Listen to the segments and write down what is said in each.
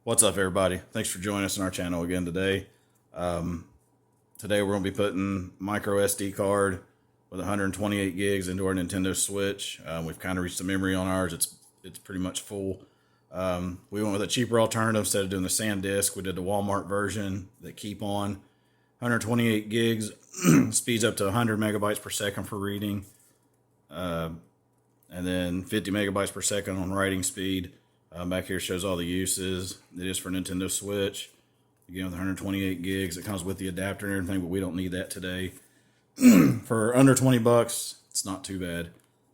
What's up, everybody? Thanks for joining us on our channel again today. Today we're going to be putting micro SD card with 128 gigs into our Nintendo Switch. We've kind of reached the memory on ours. It's pretty much full. We went with a cheaper alternative instead of doing the SanDisk. We did the Walmart version that keep on 128 gigs, speeds up to 100 megabytes per second for reading, and then 50 megabytes per second on writing speed. Back here shows all the uses. It is for Nintendo Switch. Again, with 128 gigs. It comes with the adapter and everything, but we don't need that today. For under 20 bucks, it's not too bad.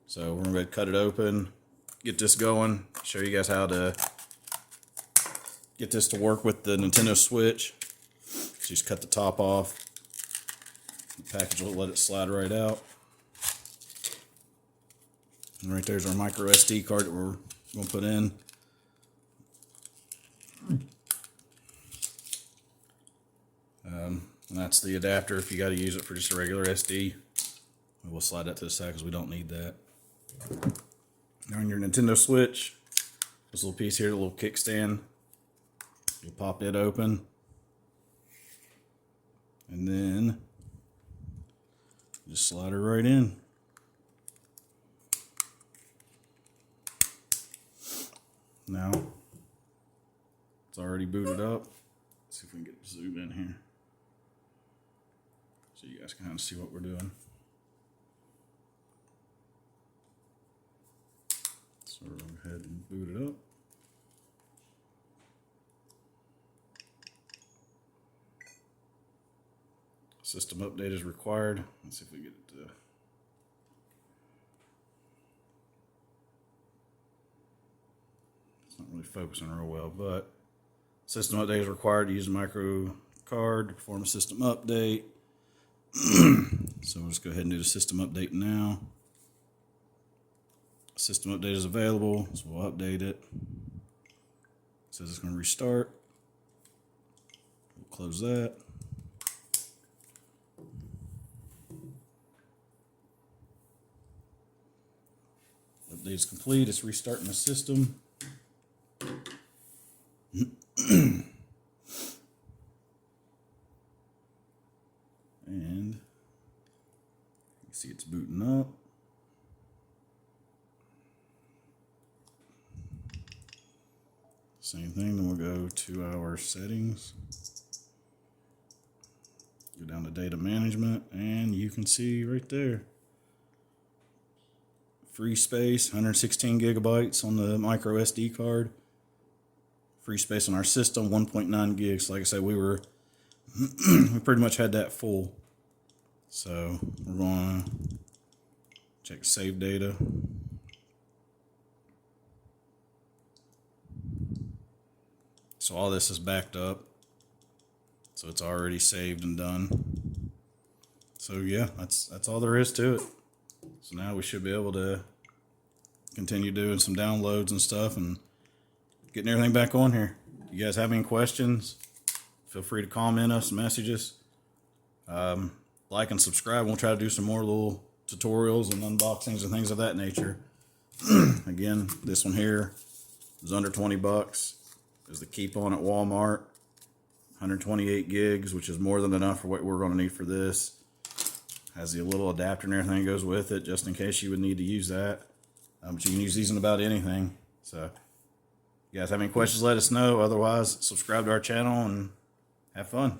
So we're going to cut it open, get this going, show you guys how to get this to work with the Nintendo Switch. So just cut the top off. The package will let it slide right out. And right there's our micro SD card that we're going to put in. And that's the adapter if you got to use it for just a regular SD. We'll slide that to the side because we don't need that. Now on your Nintendo Switch, this little piece here, the little kickstand, you'll pop it open. And then just slide her right in. Now, it's already booted up. Let's see if we can get zoom in here so you guys can kind of see what we're doing. So we'll go ahead and boot it up. System update is required. Let's see if we get it to... It's not really focusing real well, but system update is required to use a micro card to perform a system update. So we'll just go ahead and do the system update now. System update is available, so we'll update it. It says it's going to restart. We'll close that. Update is complete. It's restarting the system. And you see it's booting up. Same thing, then we'll go to our settings. Go down to data management, and you can see right there. Free space, 116 gigabytes on the micro SD card. Free space on our system, 1.9 gigs. Like I said, we pretty much had that full. So we're going to check save data. So all this is backed up. So it's already saved and done. So yeah, that's all there is to it. So now we should be able to continue doing some downloads and stuff and getting everything back on here. If you guys have any questions, feel free to comment us, message us. Like and subscribe. We'll try to do some more little tutorials and unboxings and things of that nature. Again, this one here is under 20 bucks. There's the keep on at Walmart. 128 gigs, which is more than enough for what we're going to need for this. Has the little adapter and everything goes with it, just in case you would need to use that. But you can use these in about anything. So, if you guys have any questions, let us know. Otherwise, subscribe to our channel and have fun.